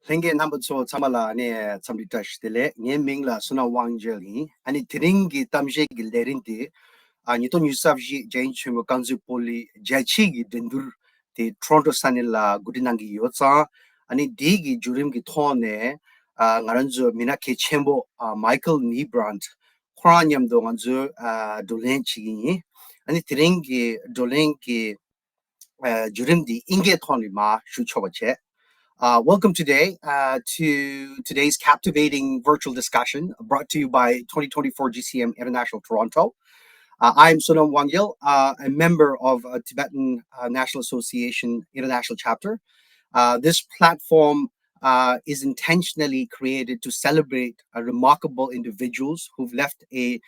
Lenge number two tamala ne tamdi touch dele nye mingla suna wangjeli ani tringi tamje gilderinti ani to nyusavji jain chumo kanzu poli jachi gi dendur te Toronto sanila gudinangi yotsa ani digi jurim gi thone ngaranzo minake chembo Michael Nybrandt khranyam do nganzo dolen chigi ani tringi dolen ki jurim di inge thoni ma shuchobache. Welcome today to today's captivating virtual discussion brought to you by 2024 GCM International Toronto. I'm Sonam Wangyal, a member of Tibetan National Association International Chapter. This platform is intentionally created to celebrate remarkable individuals who've left an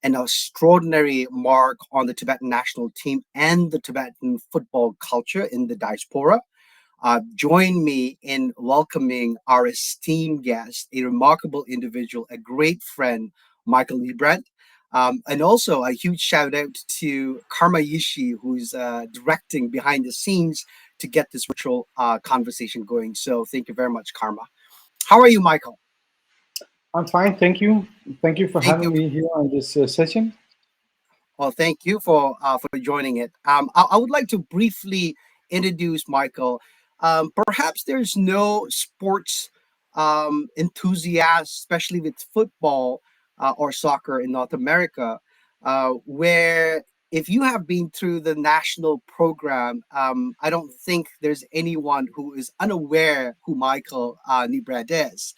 extraordinary mark on the Tibetan national team and the Tibetan football culture in the diaspora. Join me in welcoming our esteemed guest, a remarkable individual, a great friend, Michael Magnus Brandt. And also a huge shout out to Karma Yishi, who's directing behind the scenes to get this virtual conversation going. So thank you very much, Karma. How are you, Michael? I'm fine, thank you. Thank you for Thank you. having me here on this session. Well, thank you for joining it. I would like to briefly introduce Michael. Perhaps there's no sports enthusiast, especially with football or soccer in North America, where if you have been through the national program, I don't think there's anyone who is unaware who Michael Nybrandt is.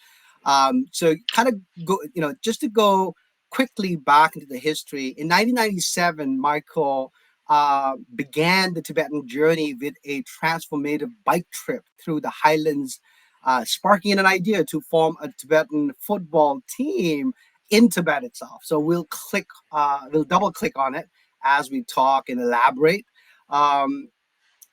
So, kind of just to go quickly back into the history. In 1997, Michael began the Tibetan journey with a transformative bike trip through the highlands, sparking an idea to form a Tibetan football team in Tibet itself. So we'll double click on it as we talk and elaborate. Um,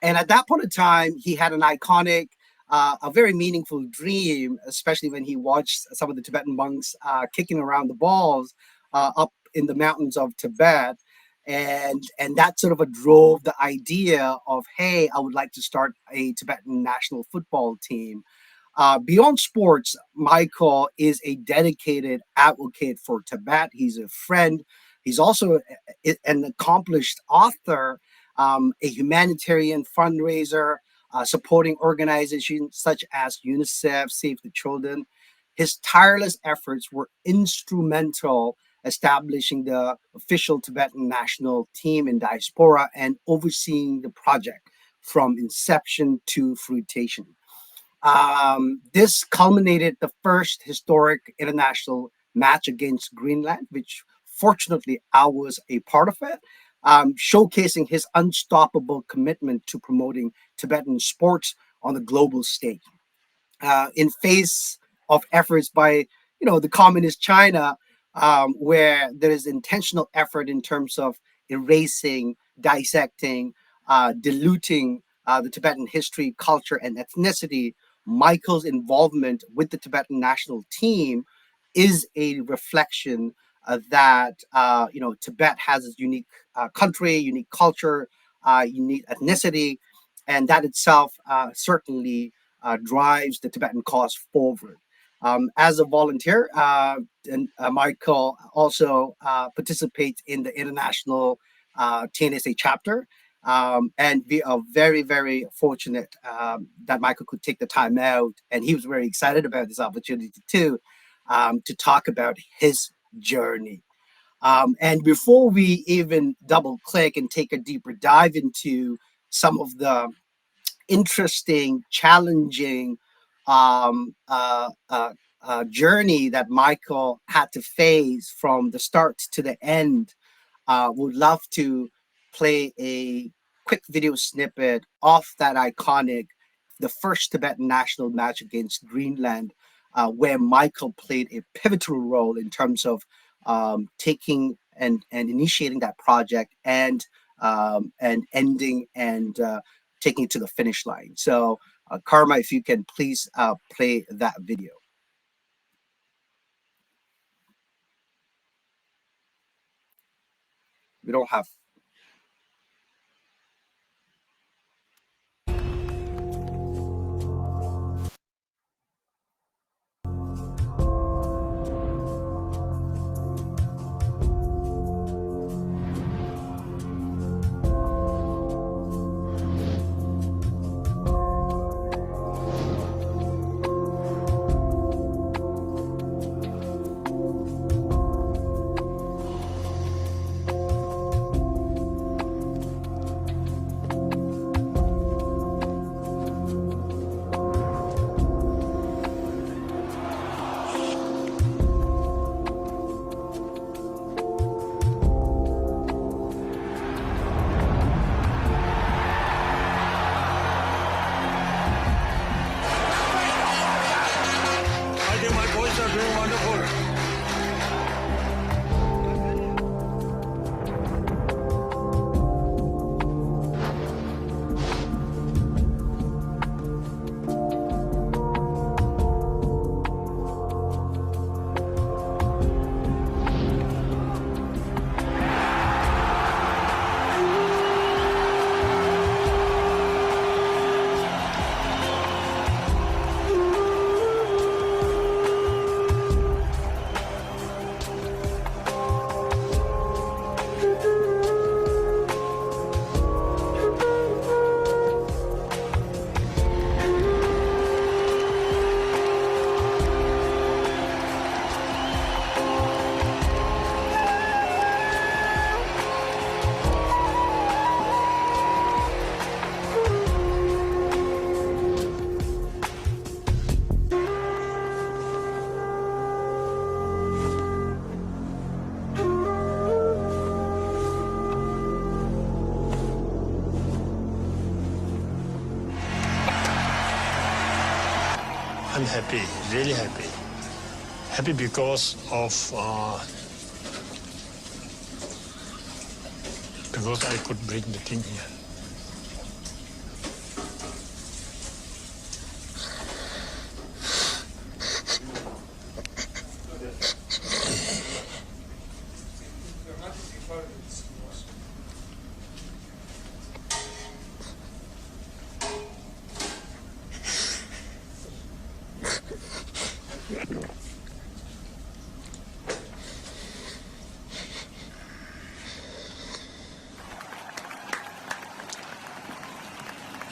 and at that point in time, he had an iconic, a very meaningful dream, especially when he watched some of the Tibetan monks kicking around the balls up in the mountains of Tibet. And that sort of drove the idea of, hey, I would like to start a Tibetan national football team. Beyond sports, Michael is a dedicated advocate for Tibet. He's a friend. He's also an accomplished author, a humanitarian fundraiser, supporting organizations such as UNICEF, Save the Children. His tireless efforts were instrumental establishing the official Tibetan national team in diaspora and overseeing the project from inception to fruition. This culminated the first historic international match against Greenland, which fortunately I was a part of it, showcasing his unstoppable commitment to promoting Tibetan sports on the global stage. In face of efforts by the communist China, where there is intentional effort in terms of erasing, dissecting, diluting the Tibetan history, culture, and ethnicity, Michael's involvement with the Tibetan national team is a reflection that Tibet has its unique country, unique culture, unique ethnicity, and that itself certainly drives the Tibetan cause forward. As a volunteer, Michael also participates in the international TNSA chapter. And we are very, very fortunate that Michael could take the time out, and he was very excited about this opportunity too, to talk about his journey. And before we even double click and take a deeper dive into some of the interesting, challenging journey that Michael had to face from the start to the end, would love to play a quick video snippet of that iconic, the first Tibetan national match against Greenland, where Michael played a pivotal role in terms of taking and initiating that project and ending and taking it to the finish line. So, Karma, if you can please play that video. We don't have. I'm happy, really happy. Happy because I could bring the thing here.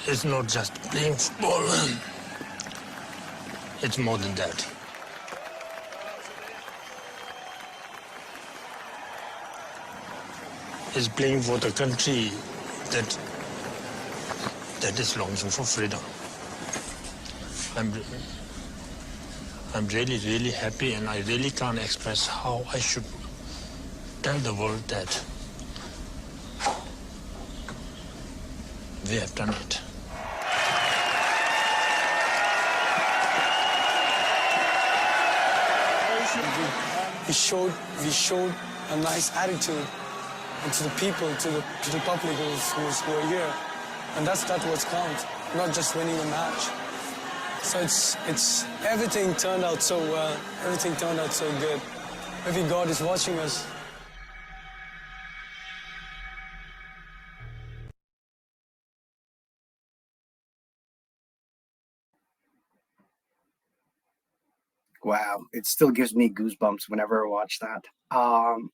It's not just playing football. It's more than that. It's playing for the country that is longing for freedom. I'm really, really happy, and I really can't express how I should tell the world that we have done it. We showed a nice attitude to the people, to the public who are here, and that's what counts. Not just winning a match. So it's everything turned out so well. Everything turned out so good. Maybe God is watching us. Wow, it still gives me goosebumps whenever I watch that.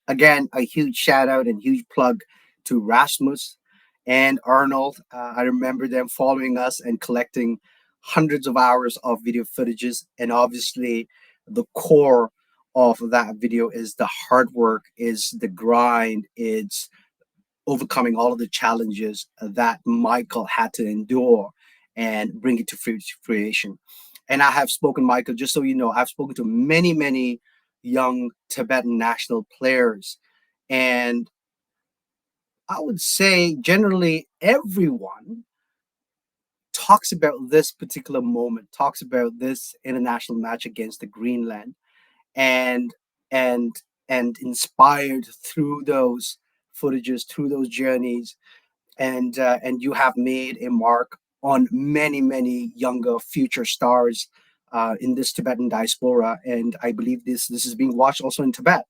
Again, a huge shout out and huge plug to Rasmus and Arnold. I remember them following us and collecting hundreds of hours of video footages. And obviously, the core of that video is the hard work, is the grind, it's overcoming all of the challenges that Michael had to endure and bring it to fruition. And I have spoken, Michael, just so you know, I've spoken to many, many young Tibetan national players. And I would say generally everyone talks about this particular moment, talks about this international match against the Greenland, and and inspired through those footages, through those journeys, and you have made a mark on many younger future stars in this Tibetan diaspora, and I believe this is being watched also in Tibet.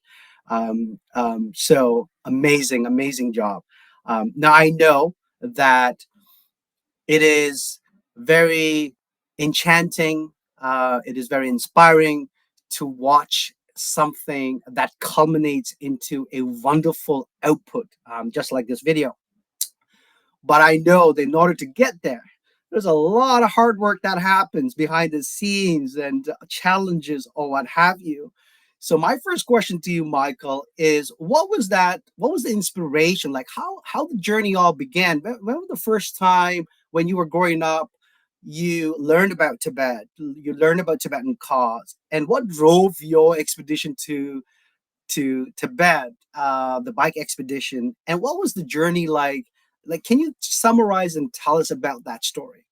So amazing job. Now I know that it is very enchanting. It is very inspiring to watch something that culminates into a wonderful output, just like this video. But I know that in order to get there, there's a lot of hard work that happens behind the scenes and challenges or what have you. So my first question to you, Michael, is what was that? What was the inspiration? Like how the journey all began? When was the first time when you were growing up you learned about Tibet, you learned about Tibetan cause, and what drove your expedition to Tibet, the bike expedition, and what was the journey like? Like, can you summarize and tell us about that story?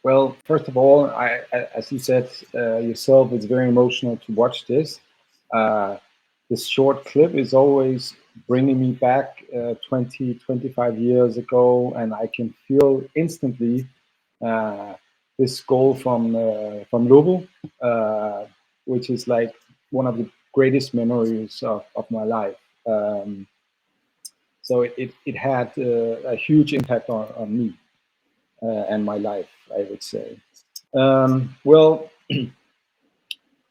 Well, first of all, as you said yourself, it's very emotional to watch this. Uh, this short clip is always bringing me back 20, 25 years ago, and I can feel instantly uh, this goal from Lobo, which is like one of the greatest memories of my life. So it had a huge impact on me and my life, I would say. Well,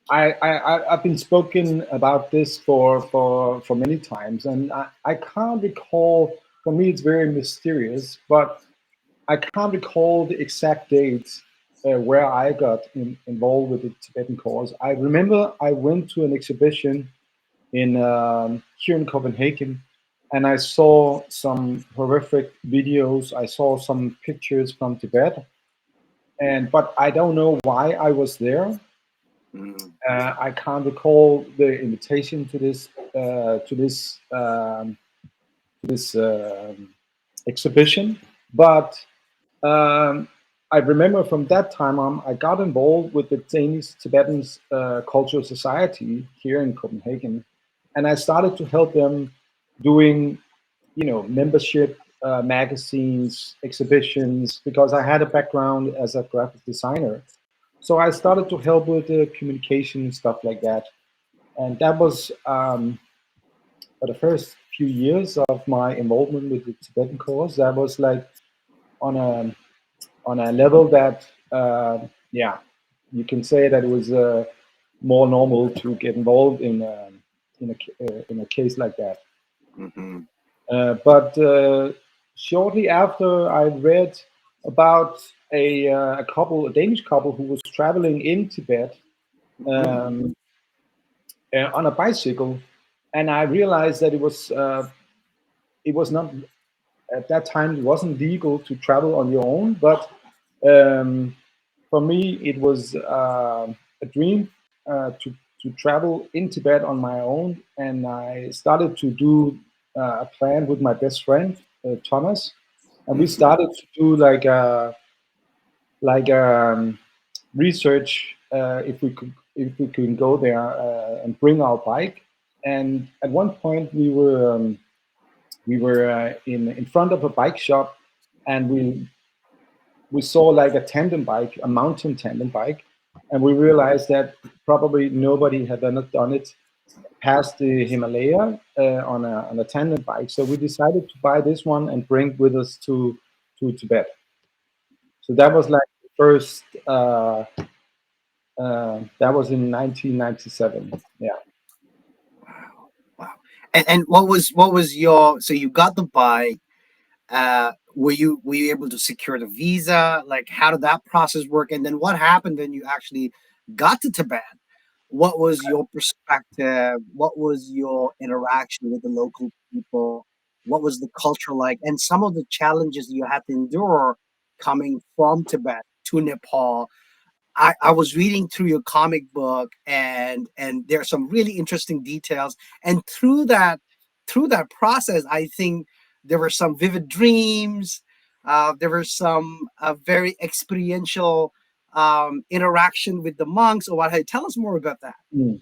I've been spoken about this for many times, and I can't recall. For me, it's very mysterious, but I can't recall the exact dates where I got involved with the Tibetan cause. I remember I went to an exhibition in here in Copenhagen, and I saw some horrific videos. I saw some pictures from Tibet, and but I don't know why I was there. Mm. I can't recall the invitation to this exhibition, but um, I remember from that time on, I got involved with the Danish Tibetan Cultural Society here in Copenhagen, and I started to help them doing, membership, magazines, exhibitions, because I had a background as a graphic designer. So I started to help with the communication and stuff like that. And that was for the first few years of my involvement with the Tibetan cause. That was like on a level that, yeah, you can say that it was more normal to get involved in a case like that. Hmm. But shortly after, I read about a Danish couple who was traveling in Tibet Hmm. um, on a bicycle, and I realized that it was not, at that time, it wasn't legal to travel on your own, but um, for me it was a dream to travel in Tibet on my own, and I started to do a plan with my best friend Thomas, and we Hmm. started to do like research if we could go there and bring our bike. And at one point we were in front of a bike shop, and we saw like a tandem bike, a mountain tandem bike, and we realized that probably nobody had done it past the Himalaya on a tandem bike. So we decided to buy this one and bring with us to Tibet. So that was like the first. That was in 1997. Yeah. Wow. Wow. And what was your, so you got the bike, were you able to secure the visa? Like, how did that process work? And then what happened when you actually got to Tibet? What was your perspective? What was your interaction with the local people? What was the culture like? And some of the challenges you had to endure coming from Tibet to Nepal. I was reading through your comic book, and there are some really interesting details. And through that process, I think there were some vivid dreams. There were some very experiential interaction with the monks or what. Hey, tell us more about that. Mm.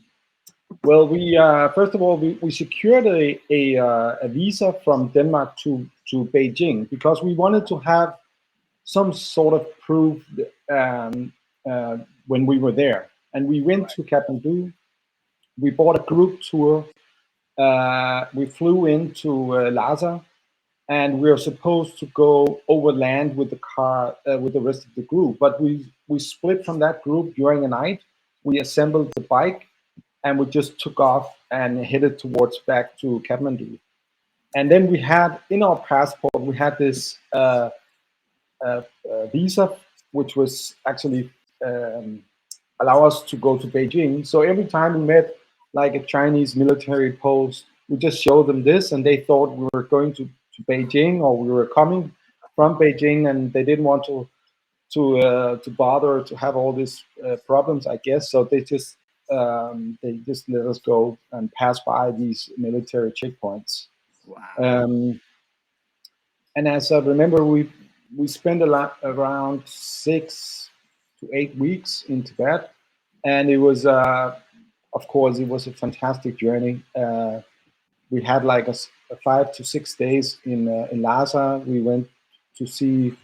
Well, we first of all we secured a visa from Denmark to Beijing because we wanted to have some sort of proof uh, when we were there. And we went to Kathmandu. We bought a group tour. We flew into Lhasa, and we were supposed to go overland with the car with the rest of the group. But we split from that group during the night. We assembled the bike, and we just took off and headed towards back to Kathmandu. And then we had in our passport we had this visa, which was actually um, allow us to go to Beijing. So every time we met like a Chinese military post, we just showed them this, and they thought we were going to Beijing or we were coming from Beijing, and they didn't want to bother to have all these problems, I guess. So they just let us go and pass by these military checkpoints. Wow. Um, and as I remember, we spent a lot around 6 to 8 weeks in Tibet, and it was, of course, it was a fantastic journey. We had like a 5 to 6 days in Lhasa. We went to see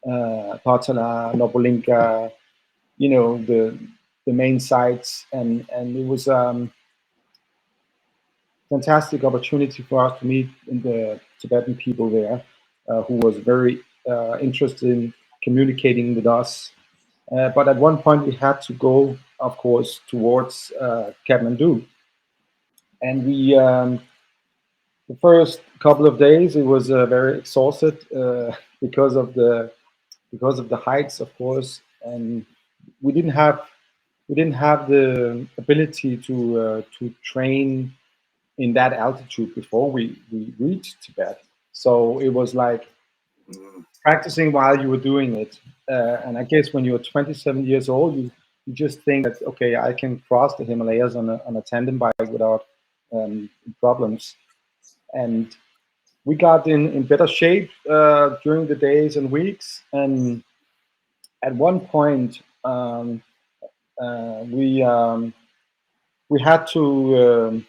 Patala, Nobulinka, the main sites, and it was fantastic opportunity for us to meet the Tibetan people there, who was very interested in communicating with us. But at one point, we had to go, of course, towards Kathmandu, and the first couple of days it was very exhausted because of the heights, of course, and we didn't have the ability to train in that altitude before we reached Tibet. So it was like Mm. practicing while you were doing it. And I guess when you're 27 years old, you just think that, okay, I can cross the Himalayas on a tandem bike without problems. And we got in better shape during the days and weeks. And at one point we we had to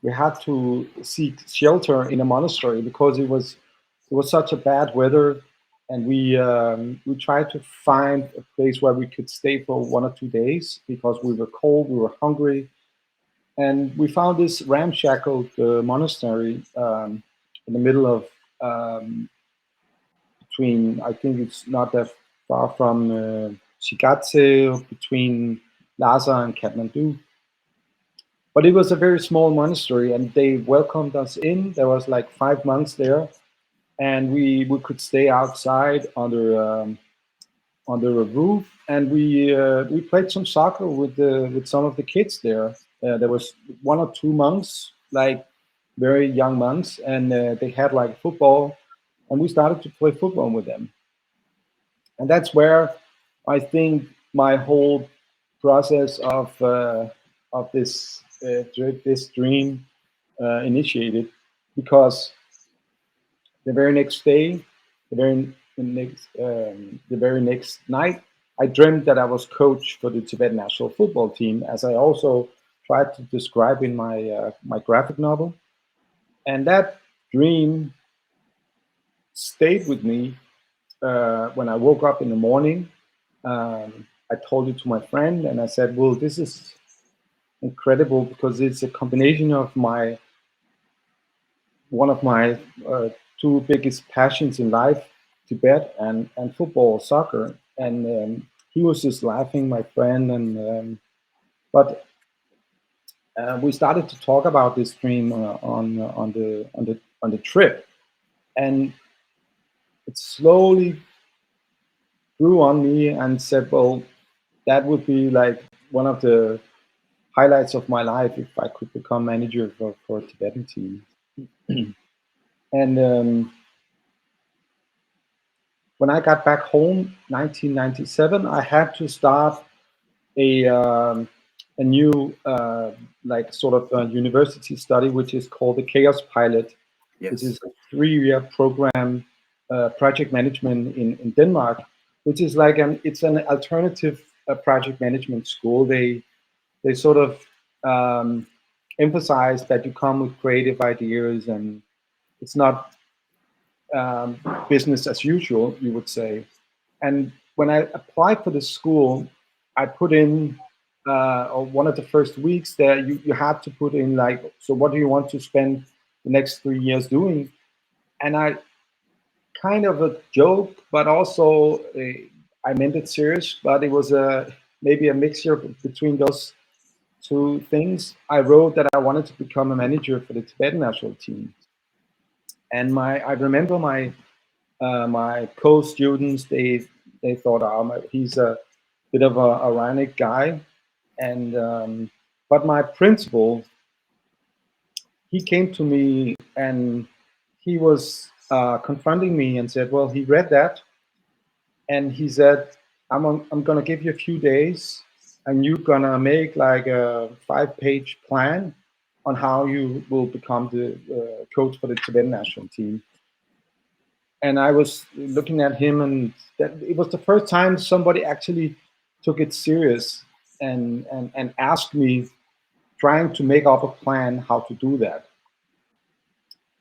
we had to seek shelter in a monastery because it was such a bad weather, and we tried to find a place where we could stay for 1 or 2 days because we were cold, we were hungry, and we found this ramshackle monastery in the middle of between, I think it's not that far from Shigatse, between Lhasa and Kathmandu. But it was a very small monastery, and they welcomed us in. There was like 5 months there, and we could stay outside under a roof, and we played some soccer with some of the kids there. There was 1 or 2 monks, like very young monks, and they had like football, and we started to play football with them. And that's where I think my whole process of this dream initiated, because the very next day, the very next night, I dreamed that I was coach for the Tibetan national football team, as I also tried to describe in my graphic novel. And that dream stayed with me when I woke up in the morning. I told it to my friend, and I said, "Well, this is incredible because it's a combination of my one of my two biggest passions in life, Tibet and football, soccer." And he was just laughing, my friend, and but we started to talk about this dream on the trip, and it slowly grew on me and said, "Well, that would be like one of the highlights of my life if I could become manager for a Tibetan team." And when I got back home, 1997, I had to start a um, a new like sort of a university study, which is called the Chaos Pilot. This Yes. is a 3-year program, project management in Denmark, which is like it's an alternative project management school. They sort of emphasize that you come with creative ideas, and it's not um, business as usual, you would say. And when I applied for the school, I put in or one of the first weeks there, you had to put in like, so what do you want to spend the next 3 years doing? And I kind of a joke, but also I meant it serious, but it was a maybe a mixture between those two things. I wrote that I wanted to become a manager for the Tibetan national team. And I remember my co-students, they thought, oh, he's a bit of a ironic guy, and but my principal, he came to me and he was confronting me and said, well, he read that, and he said, I'm gonna give you a few days, and you're gonna make like a 5-page plan on how you will become the coach for the Tibetan national team. And I was looking at him, and that it was the first time somebody actually took it serious and asked me, trying to make up a plan how to do that.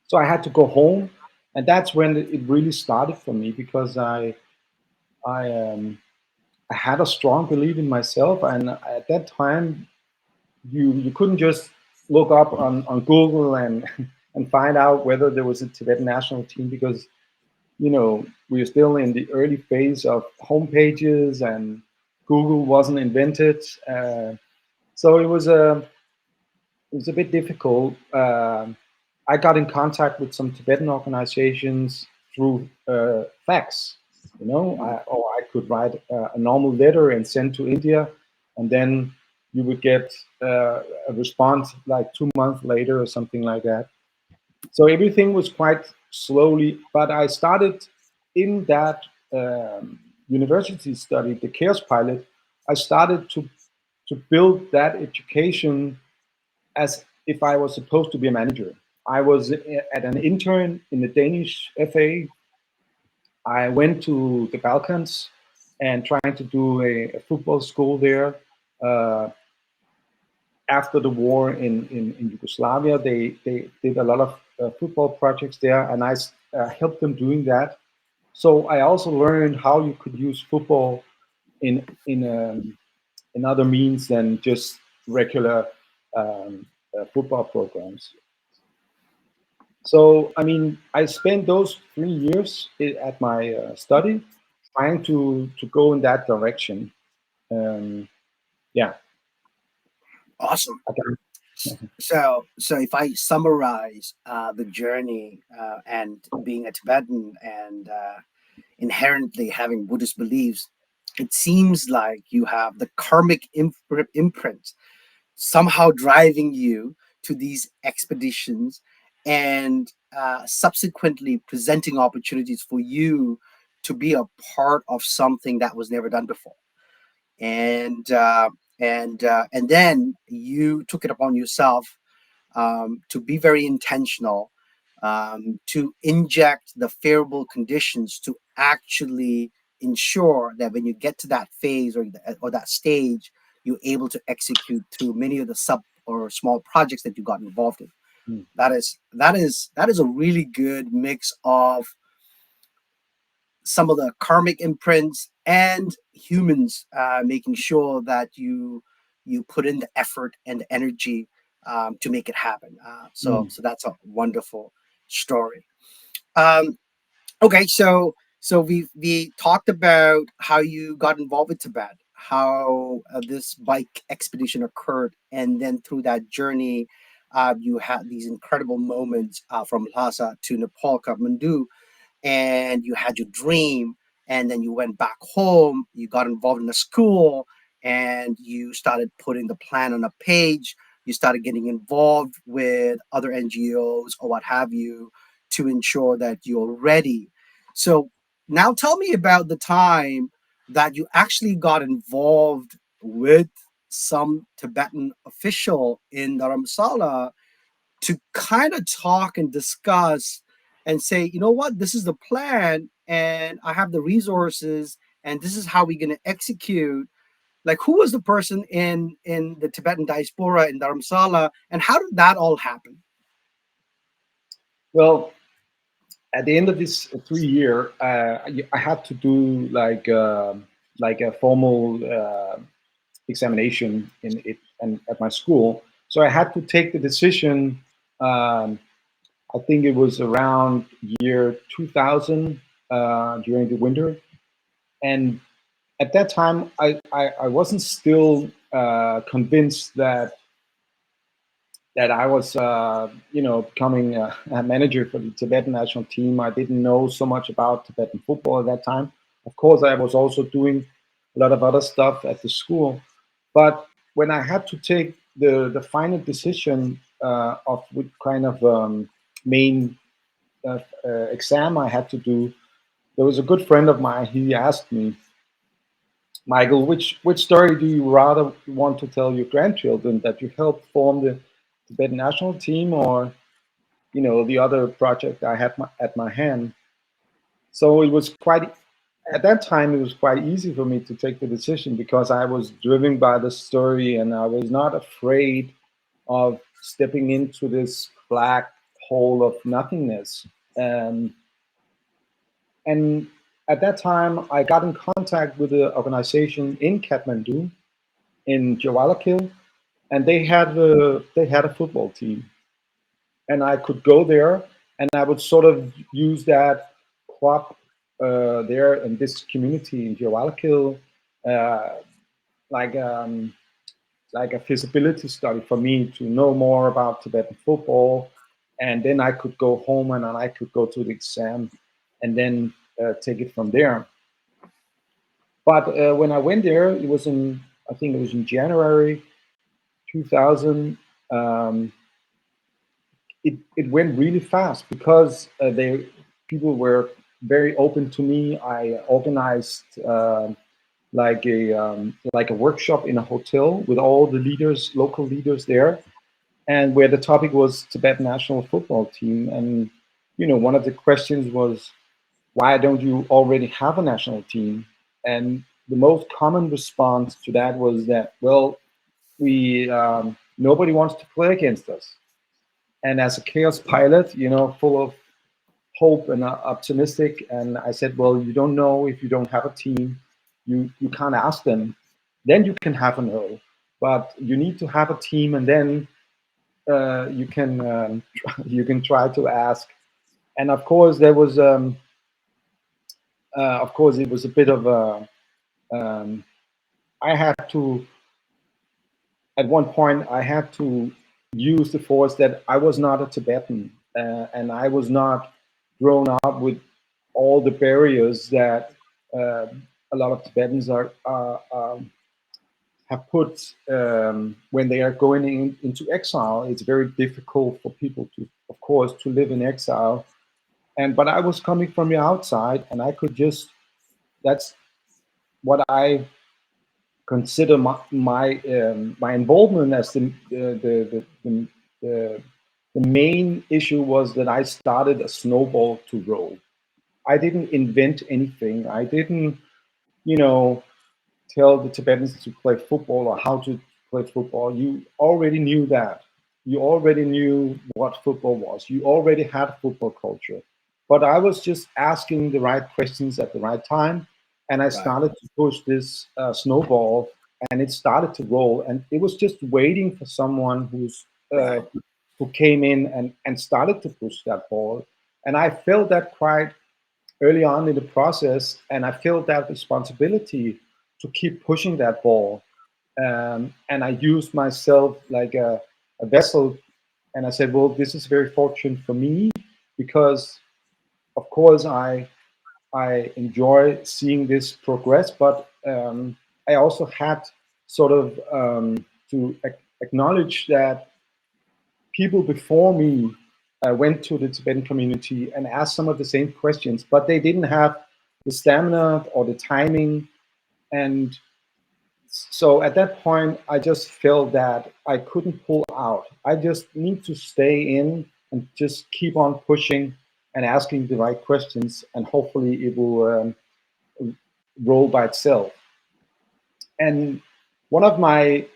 So I had to go home, and that's when it really started for me, because I I had a strong belief in myself, and at that time you couldn't just look up on Google and and find out whether there was a Tibetan national team, because we are still in the early phase of homepages, and Google wasn't invented. So it was a bit difficult. I got in contact with some Tibetan organizations through fax. Or I could write a normal letter and send to India, and then you would get a response like 2 months later or something like that. So everything was quite slowly, but I started in that university study, the Chaos Pilot. I started to build that education as if I was supposed to be a manager. I was at an intern in the Danish FA. I went to the Balkans and trying to do a football school there. Uh, After the war in Yugoslavia, they did a lot of football projects there, and I helped them doing that. So I also learned how you could use football in other means than just regular football programs. So I mean, I spent those 3 years at my study trying to go in that direction. Um, yeah, Awesome. I can, So if I summarize the journey and being a Tibetan and inherently having Buddhist beliefs, it seems like you have the karmic imprint somehow driving you to these expeditions and subsequently presenting opportunities for you to be a part of something that was never done before. And and then you took it upon yourself to be very intentional, to inject the favorable conditions to actually ensure that when you get to that phase or that stage, you're able to execute through many of the sub or small projects that you got involved in. mm, That is a really good mix of some of the karmic imprints and humans making sure that you put in the effort and the energy to make it happen. So mm, so that's a wonderful story. Um, okay, so we talked about how you got involved with Tibet, how this bike expedition occurred, and then through that journey, you had these incredible moments from Lhasa to Nepal, Kathmandu, and you had your dream, and then you went back home, you got involved in a school, and you started putting the plan on a page, you started getting involved with other NGOs or what have you to ensure that you're ready. So now tell me about the time that you actually got involved with some Tibetan official in Dharamsala to kind of talk and discuss and say, you know what, this is the plan, and I have the resources, and this is how we're going to execute. Like, who was the person in the Tibetan diaspora in Dharamsala, and how did that all happen? well, at the end of this 3 year, I had to do like a formal examination in it and at my school. So I had to take the decision. Um, I think it was around year 2000 during the winter, and at that time I wasn't still convinced that I was, becoming a manager for the Tibetan national team. I didn't know so much about Tibetan football at that time. Of course, I was also doing a lot of other stuff at the school. But when I had to take the final decision of what kind of main exam I had to do, there was a good friend of mine. He asked me, Michael, which story do you rather want to tell your grandchildren, that you helped form the Tibetan national team, or the other project I had at my hand? So it was quite at that time it was quite easy for me to take the decision because I was driven by the story and I was not afraid of stepping into this black hole of nothingness. And at that time, I got in contact with the organization in Kathmandu, in Jawalakil, and they had a football team, and I could go there, and I would sort of use that club there in this community in Jawalakil, uh, like like a feasibility study for me to know more about Tibetan football, and then I could go home and then I could go to the exam, and then take it from there. But when I went there, it was I think it was in January 2000. Um, it went really fast because people were very open to me. I organized like a workshop in a hotel with all the leaders, local leaders there, and where the topic was Tibetan national football team. And one of the questions was, why don't you already have a national team? And the most common response to that was that, well, we nobody wants to play against us. And as a chaos pilot, full of hope and optimistic, and I said, well, you don't know if you don't have a team. You can't ask them. Then you can have a no, but you need to have a team, and then you can you can try to ask. And of course, there was of course it was a bit of a I had to at one point I had to use the force that I was not a Tibetan, and I was not grown up with all the barriers that uh, a lot of Tibetans have put when they are going into exile. It's very difficult for people to, of course, to live in exile. And but I was coming from the outside, and I could just that's what I consider my involvement as the main issue was that I started a snowball to roll. I didn't invent anything. I didn't, you know, tell the Tibetans to play football or how to play football. You already knew that. You already knew what football was. You already had football culture. But I was just asking the right questions at the right time. And I Right. started to push this snowball, and it started to roll. And it was just waiting for someone Right. who came in and started to push that ball. And I felt that quite early on in the process, and I felt that responsibility to keep pushing that ball. And I used myself like a vessel, and I said, well, this is very fortunate for me because, of course, I enjoy seeing this progress, but I also had sort of to acknowledge that people before me went to the Tibetan community and asked some of the same questions, but they didn't have the stamina or the timing. And so at that point, I just felt that I couldn't pull out. I just need to stay in and just keep on pushing and asking the right questions, and hopefully it will roll by itself. And one of my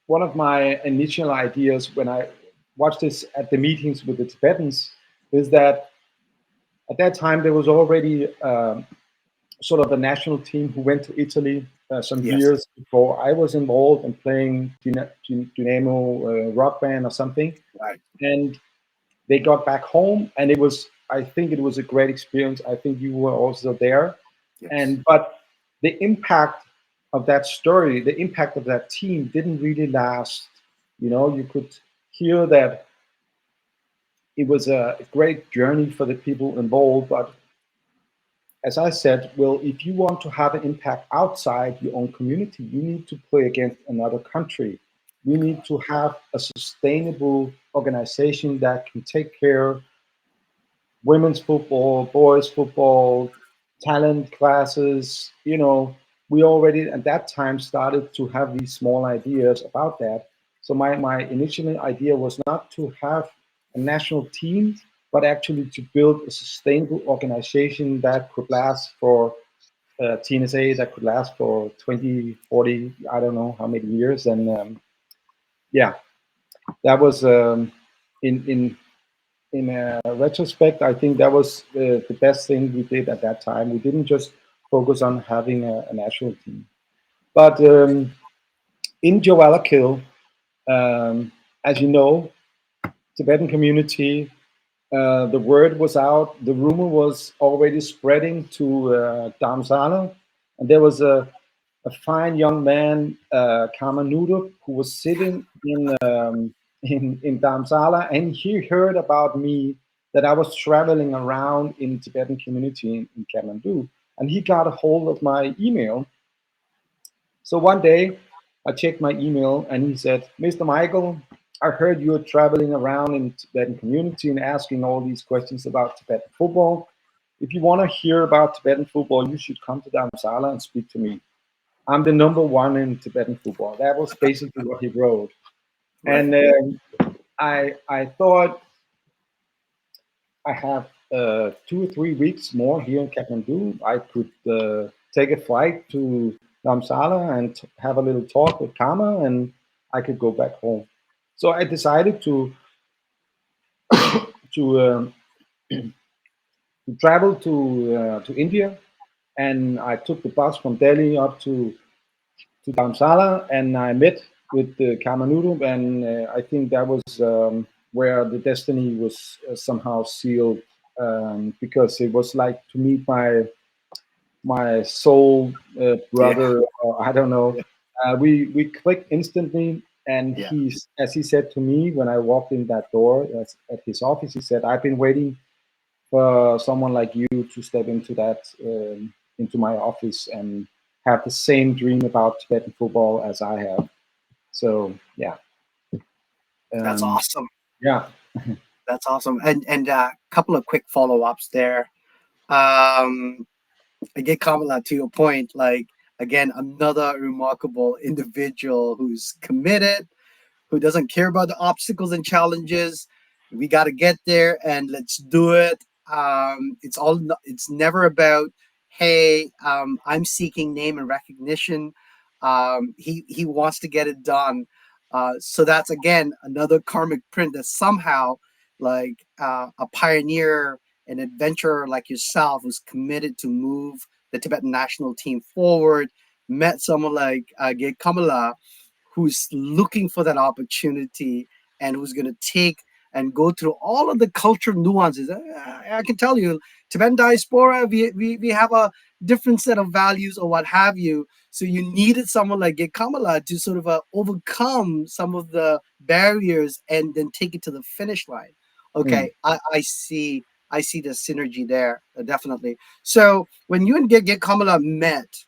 one of my initial ideas when I watched this at the meetings with the Tibetans is that at that time there was already sort of a national team who went to Italy some Yes. years before I was involved in playing Dynamo rock band or something, Right. and they got back home, and it was I think it was a great experience. I think you were also there, Yes. and but the impact of that story, the impact of that team didn't really last. You could hear that it was a great journey for the people involved, but as I said, well, if you want to have an impact outside your own community, you need to play against another country. You need to have a sustainable organization that can take care women's football, boys football, talent classes. We already at that time started to have these small ideas about that. So my initial idea was not to have a national team, but actually to build a sustainable organization that could last for TNSA, that could last for 20, 40, I don't know how many years. And yeah, that was in retrospect, I think that was the best thing we did at that time. We didn't just focus on having a national team. But in Jawalakil, as you know, Tibetan community, the word was out, the rumor was already spreading to Dharamsala, and there was a fine young man, Kamanudup, who was sitting in Dharamsala, and he heard about me that I was traveling around in Tibetan community in Kathmandu, and he got a hold of my email. So one day, I checked my email, and he said, "Mr. Michael, I heard you're traveling around in Tibetan community and asking all these questions about Tibetan football. If you want to hear about Tibetan football, you should come to Dharamsala and speak to me. I'm the number one in Tibetan football." That was basically what he wrote. Right. And I thought I have 2 or 3 weeks more here in Kathmandu. I could take a flight to Dharamsala and have a little talk with Kama, and I could go back home. So I decided to travel to India, and I took the bus from Delhi up to Dharamsala, and I met with the Kamanurup, and I think that was where the destiny was somehow sealed, because it was like to meet my soul Yeah. brother. I don't know. Yeah. We clicked instantly, and Yeah. as he said to me when I walked in that door at his office, he said, "I've been waiting for someone like you to step into that into my office and have the same dream about Tibetan football as I have." So yeah, That's um, awesome. yeah. That's awesome. And a couple of quick follow ups there. Um, again, Kamala, to your point, like again, another remarkable individual who's committed, who doesn't care about the obstacles and challenges. We got to get there and let's do it. It's never about, hey, I'm seeking name and recognition. He wants to get it done. So that's again another karmic print that somehow, like a pioneer, an adventurer like yourself, who's committed to move the Tibetan national team forward, met someone like Ge Kamala, who's looking for that opportunity and who's going to take and go through all of the cultural nuances. I can tell you, Tibetan diaspora, we have a different set of values or what have you. So you needed someone like Kamala to sort of overcome some of the barriers and then take it to the finish line. Mm. Okay, I see. I see the synergy there, definitely. So when you and Kamala met,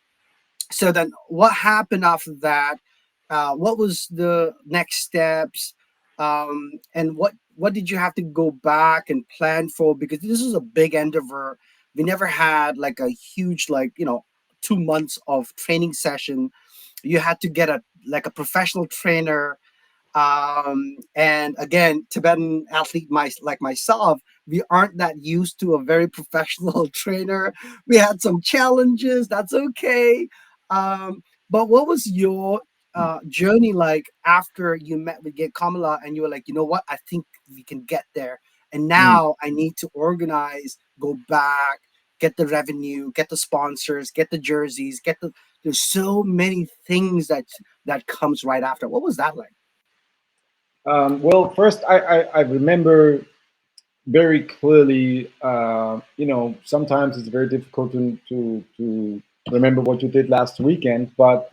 so then what happened after that? What was the next steps? And what did you have to go back and plan for? Because this is a big endeavor. We never had like a huge, like, 2 months of training session. You had to get a like a professional trainer, and again, Tibetan athlete like myself, we aren't that used to a very professional trainer. We had some challenges. That's okay. But what was your journey like after you met with Get Kamala and you were like, you know what, I think we can get there. And Mm. now I need to organize, go back, get the revenue, get the sponsors, get the jerseys, get the. There's so many things that comes right after. What was that like? Well, first, I remember very clearly. Sometimes it's very difficult to remember what you did last weekend, but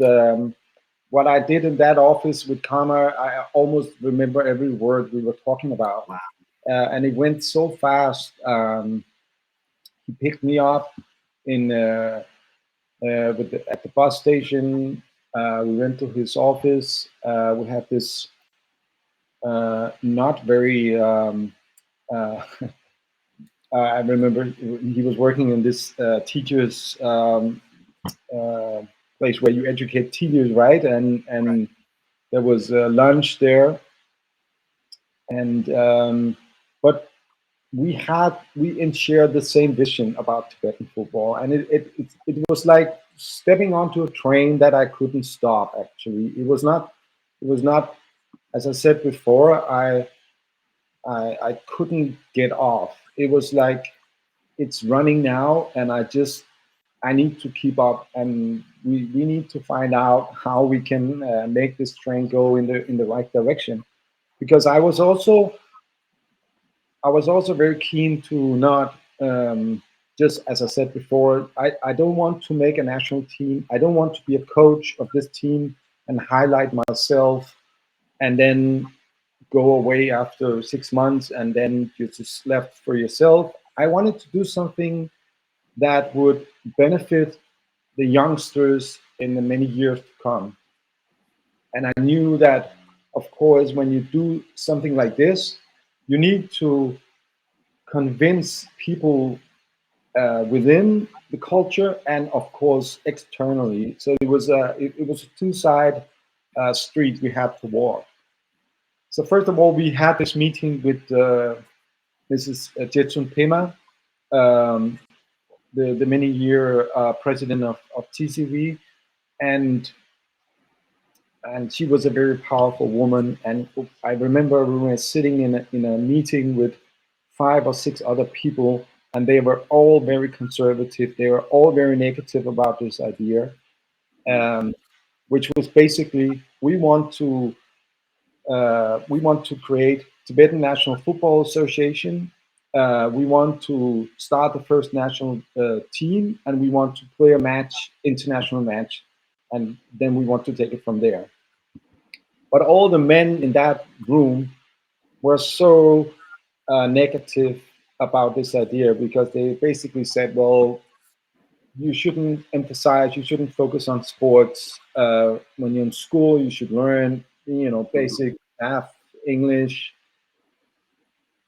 what I did in that office with Kama, I almost remember every word we were talking about, Wow. and it went so fast. He picked me up in at the bus station. We went to his office. We had this not very. I remember he was working in this teachers place where you educate teachers, right? Right. And there was lunch there, and but we shared the same vision about Tibetan football, and it was like stepping onto a train that I couldn't stop. Actually, it was not as I said before. I couldn't get off. It was like it's running now, and I need to keep up, and we need to find out how we can make this train go in the right direction. Because I was also very keen to not just as I said before. I don't want to make a national team. I don't want to be a coach of this team and highlight myself, and then go away after 6 months, and then you just left for yourself. I wanted to do something that would benefit the youngsters in the many years to come. And I knew that, of course, when you do something like this, you need to convince people within the culture and, of course, externally. So it was a two-side street we had to walk. So first of all, we had this meeting with Mrs. Jetsun Pema, um, the many year president of TCV, and she was a very powerful woman. And I remember we were sitting in a meeting with 5 or 6 other people, and they were all very conservative. They were all very negative about this idea, um, which was basically we want to create Tibetan National Football Association. We want to start the first national team, and we want to play a match, international match, and then we want to take it from there. But all the men in that room were so negative about this idea, because they basically said, well, you shouldn't emphasize, you shouldn't focus on sports. When you're in school, you should learn, basic math, English.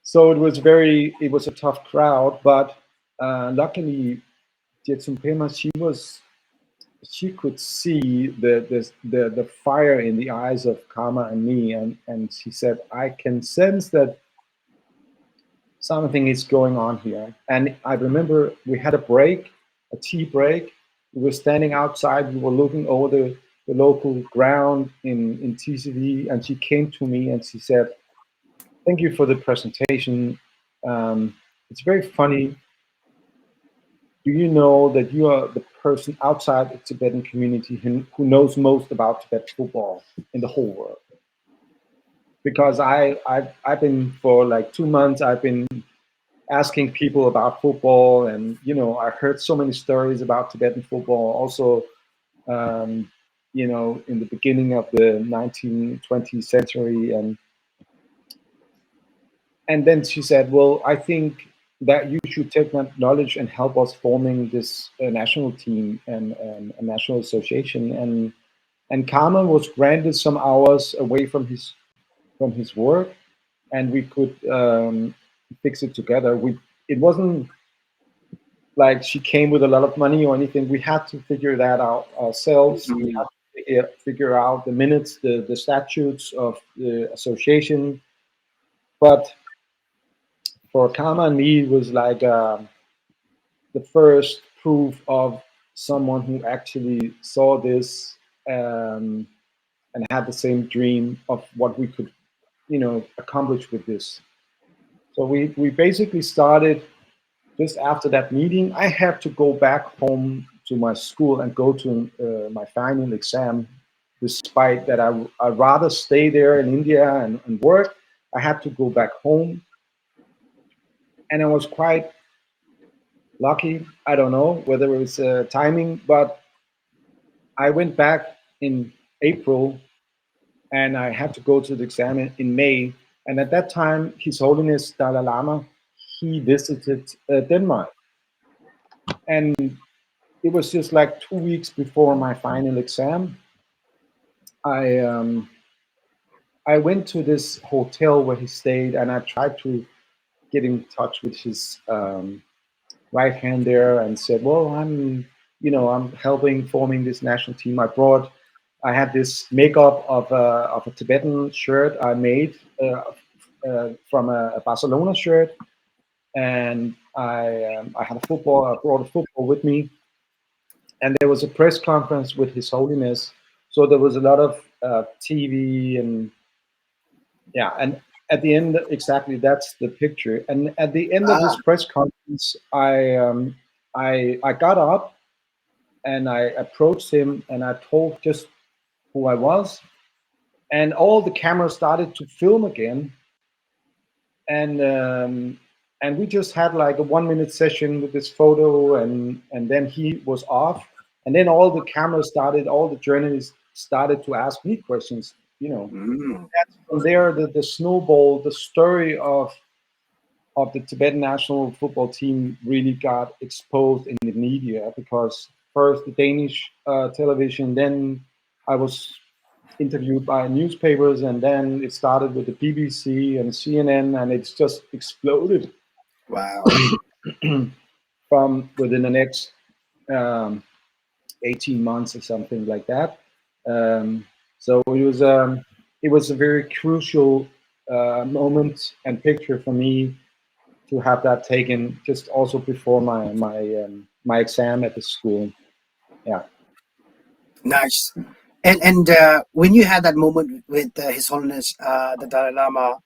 So it was a tough crowd, but luckily, Jetsumpema, she could see the fire in the eyes of Kama and me, and she said, I can sense that something is going on here. And I remember we had a break, a tea break. We were standing outside, we were looking over the local ground in TCV, and she came to me and she said, thank you for the presentation. It's very funny. Do you know that you are the person outside the Tibetan community who knows most about Tibetan football in the whole world? Because I've been, for like 2 months, I've been asking people about football, and I heard so many stories about Tibetan football. Also, um, in the beginning of the 19th, 20th century, and then she said, well, I think that you should take that knowledge and help us forming this national team and a national association. And Carmen was granted some hours away from his work, and we could fix it together. It wasn't like she came with a lot of money or anything. We had to figure that out ourselves. We had to figure out the minutes, the statutes of the association. But for Kama and me, it was like the first proof of someone who actually saw this, and had the same dream of what we could, accomplish with this. So we basically started just after that meeting. I had to go back home to my school and go to my final exam, despite that I'd rather stay there in India and work. I had to go back home, and I was quite lucky. I don't know whether it was timing, but I went back in April, and I had to go to the exam in May. And at that time, His Holiness Dalai Lama, he visited Denmark, and it was just like 2 weeks before my final exam. I went to this hotel where he stayed, and I tried to get in touch with his right hand there, and said, well, I'm helping forming this national team. I had this makeup of a Tibetan shirt I made from a Barcelona shirt, and I had a football. I brought a football with me, and there was a press conference with His Holiness. So there was a lot of TV, and yeah, and at the end, exactly, that's the picture. And at the end of this press conference, I got up and I approached him and I told just who I was, and all the cameras started to film again, and we just had like a 1 minute session with this photo, and then he was off, and then all the cameras started, all the journalists started to ask me questions. That's from there the snowball, the story of the Tibetan national football team really got exposed in the media, because first the Danish television, then I was interviewed by newspapers, and then it started with the BBC and CNN, and it's just exploded. Wow. From within the next 18 months or something like that. So it was a very crucial moment and picture for me, to have that taken just also before my exam at the school. Yeah, Nice. And when you had that moment with His Holiness the Dalai Lama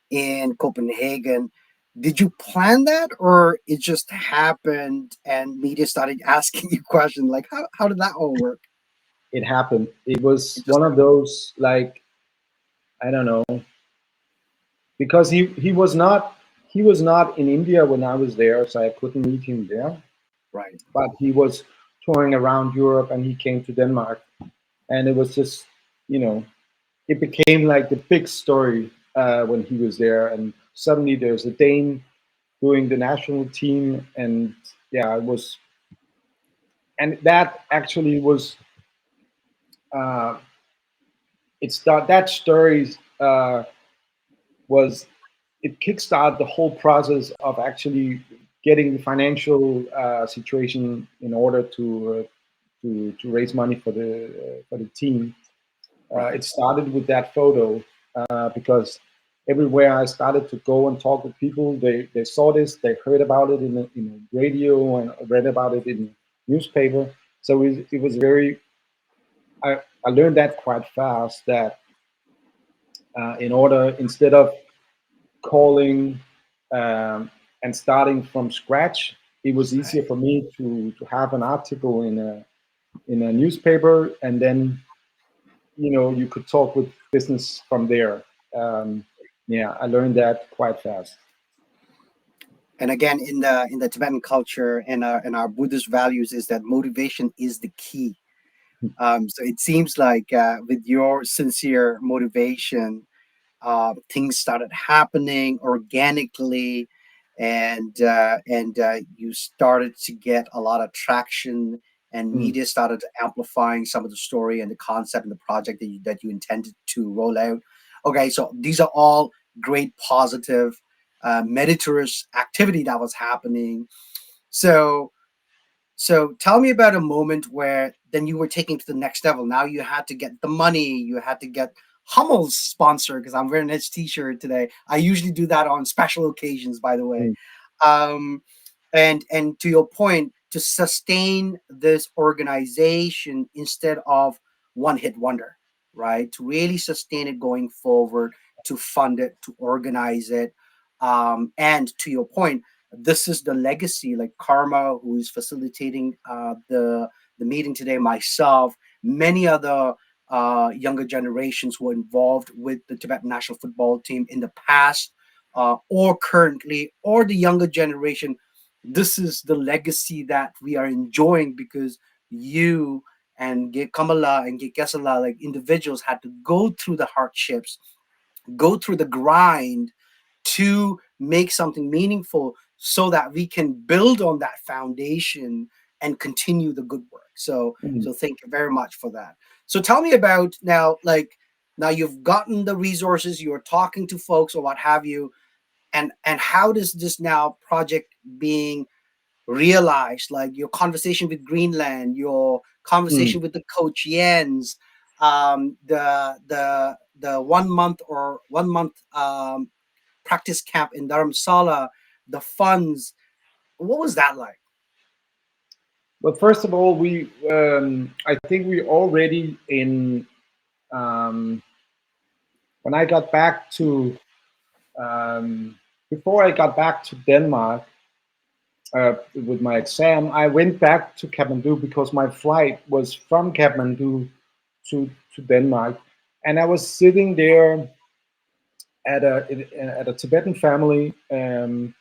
in Copenhagen, did you plan that, or it just happened and media started asking you questions like how did that all work? it happened. It It was just one of those, like, I don't know, because he was not in India when I was there, so I couldn't meet him there. right. But he was touring around Europe, and he came to Denmark, and it was just, you know, it became like the big story when he was there, and suddenly there's a Dane doing the national team, and yeah, it was, and that actually was, uh, that story uh, was, it kickstarted the whole process of actually getting the financial situation in order to raise money for the team. Right. It started with that photo because everywhere I started to go and talk with people, they saw this, they heard about it in the radio and read about it in the newspaper. So it was very, I learned that quite fast, that in order, instead of calling and starting from scratch, it was easier for me to have an article in a newspaper, and then, you know, you could talk with business from there. Um, yeah, I learned that quite fast. And again, in the Tibetan culture and our Buddhist values is that motivation is the key. So it seems like with your sincere motivation, things started happening organically, and you started to get a lot of traction, and Mm, media started amplifying some of the story and the concept and the project that you intended to roll out. Okay, so these are all great positive meritorious activity that was happening. So so tell me about a moment where then you were taking to the next level. Now you had to get the money, you had to get Hummel's sponsor because I'm wearing his t-shirt today. I usually do that on special occasions, by the way. mm, Um, and to your point, to sustain this organization instead of one hit wonder, right? To really sustain it going forward, to fund it, to organize it, and to your point, this is the legacy. Like Karma, who is facilitating the meeting today, myself, many other younger generations who are involved with the Tibetan national football team in the past or currently, or the younger generation. This is the legacy that we are enjoying because you and Ge Kamala and Ge Kesala, like individuals, had to go through the hardships, go through the grind to make something meaningful so that we can build on that foundation and continue the good work. So mm. so thank you very much for that. So tell me about now, like now you've gotten the resources, you're talking to folks or what have you, and how does this now project being realized, like your conversation with Greenland, your Mm. conversation with the coach Jens, the 1 month or 1 month practice camp in Dharamsala, the funds. What was that like? But first of all, I think we already in, um, when I got back to, um, before I got back to Denmark with my exam, I went back to Kathmandu because my flight was from Kathmandu to Denmark, and I was sitting there at a Tibetan family, and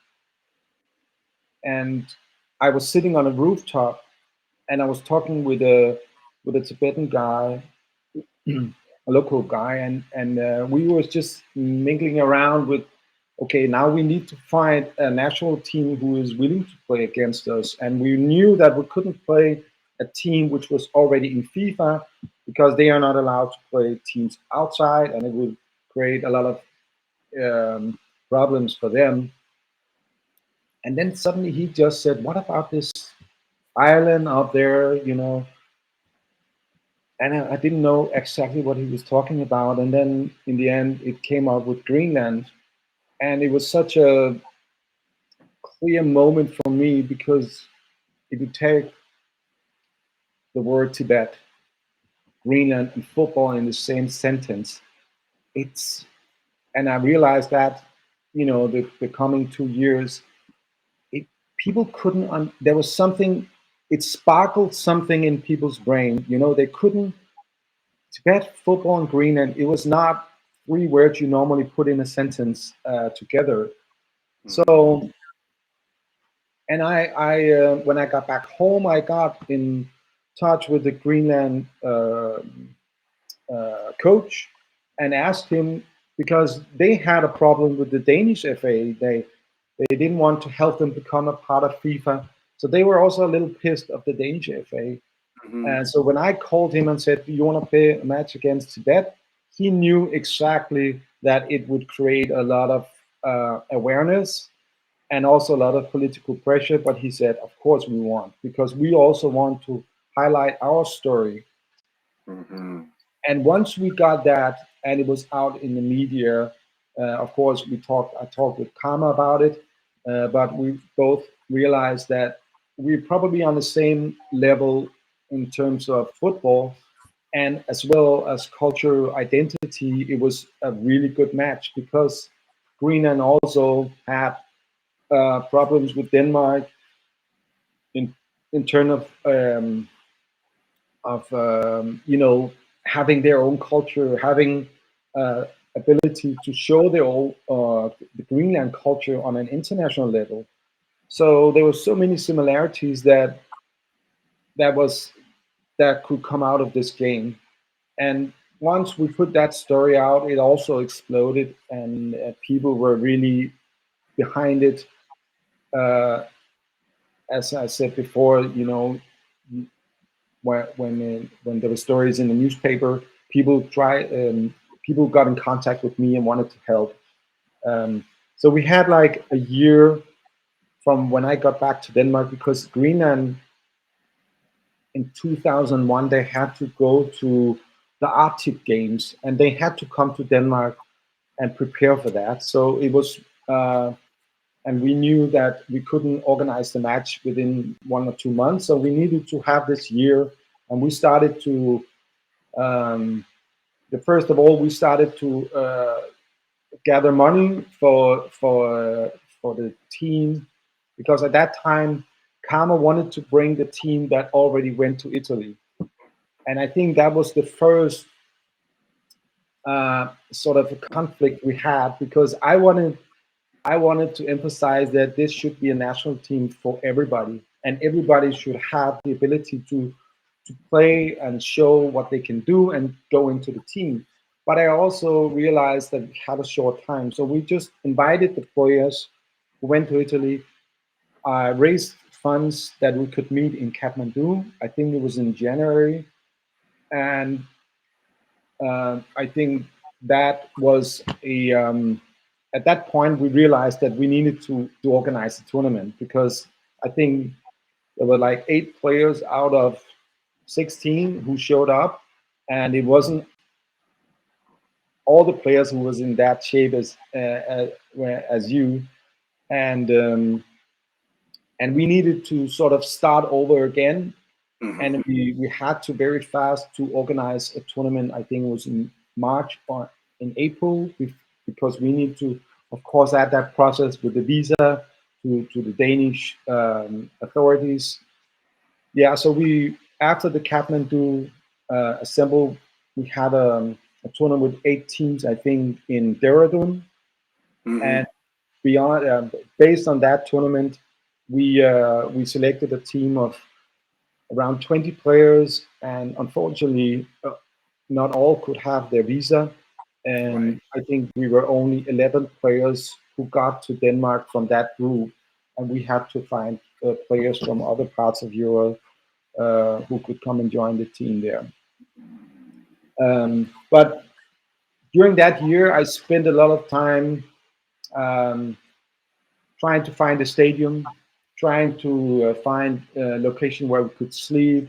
I was sitting on a rooftop, and I was talking with a Tibetan guy, a local guy, and we was just mingling around with, okay, now we need to find a national team who is willing to play against us, and we knew that we couldn't play a team which was already in FIFA because they are not allowed to play teams outside, and it would create a lot of problems for them. And then suddenly he just said, "What about this island out there?" You know, and I didn't know exactly what he was talking about. And then in the end, it came out with Greenland, and it was such clear moment for me, because if you take the word Tibet, Greenland, and football in the same sentence, it's, and I realized that, the coming 2 years, it, people couldn't, there was something, it sparkled something in people's brain. They couldn't, Tibet, football, and Greenland, it was not three words you normally put in a sentence together. Mhm. So, and when I got back home, I got in touch with the Greenland coach and asked him, because they had a problem with the Danish FA. They didn't want to help them become a part of FIFA, so they were also a little pissed of the Danish FA. Mhm. And so when I called him and said, "Do you want to play a match against Tibet?" he knew exactly that it would create a lot of awareness and also a lot of political pressure. But he said, "Of course we want, because we also want to highlight our story." Mhm. And once we got that and it was out in the media, of course I talked with Karma about it, but we both realized that we're probably on the same level in terms of football, and as well as cultural identity. It was a really good match, because Greenland also had problems with Denmark in terms of having their own culture, having ability to show their own the Greenland culture on an international level. So there were so many similarities that was that could come out of this game. And once we put that story out, it also exploded, and people were really behind it. Uh, as I said before, when there were stories in the newspaper, people got in contact with me and wanted to help. So we had like a year from when I got back to Denmark, because Greenland in 2001 they had to go to the Arctic Games, and they had to come to Denmark and prepare for that. So it was, and we knew that we couldn't organize the match within 1 or 2 months, so we needed to have this year. And we started to, first of all, we started to gather money for the team, because at that time Karma wanted to bring the team that already went to Italy, and I think that was the first sort of a conflict we had, because I wanted to emphasize that this should be a national team for everybody, and everybody should have the ability to play and show what they can do and go into the team. But I also realized that we had a short time, so we just invited the players who went to Italy, raised funds that we could meet in Kathmandu. I think it was in January, and I think that was a at that point we realized that we needed to organize a tournament, because I think there were like 8 players out of 16 who showed up, and it wasn't all the players who was in that shape as you, and we needed to sort of start over again. And Mhm. we had to very fast to organize a tournament. I think it was in March or in April, because we need to, of course, add that process with the visa to the Danish authorities. Yeah, so we, after the Kathmandu assemble, we had a tournament with 8 teams, I think, in Dehradun. Mhm. And beyond, based on that tournament, we selected a team of around 20 players, and unfortunately, not all could have their visa. Right. And I think we were only 11 players who got to Denmark from that group, and we had to find players from other parts of Europe who could come and join the team there. But during that year, I spent a lot of time um, trying to find a stadium, trying to find a location where we could sleep,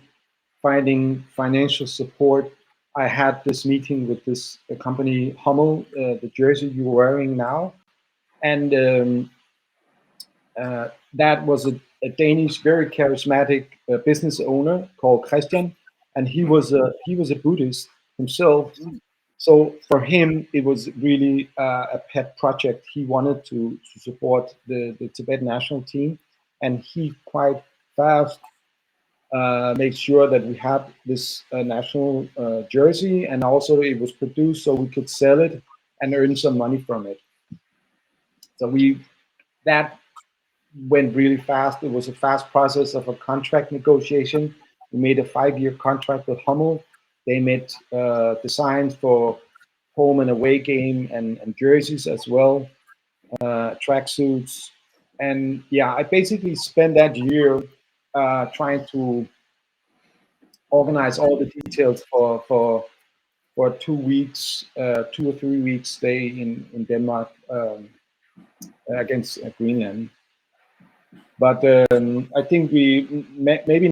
finding financial support. I had this meeting with this company, Hummel, the jersey you're wearing now, and That was a Danish, very charismatic business owner called Christian, and he was a Buddhist himself. So for him, it was really a pet project. He wanted to support the Tibet national team, and he quite fast made sure that we had this national jersey, and also it was produced so we could sell it and earn some money from it. So that went really fast. It was a fast process of a contract negotiation. We made a 5-year contract with Hummel. They made designs for home and away game and jerseys as well, tracksuits. And yeah, I basically spent that year trying to organize all the details for 2 weeks, 2 or 3 weeks stay in Denmark against Greenland. But I think we maybe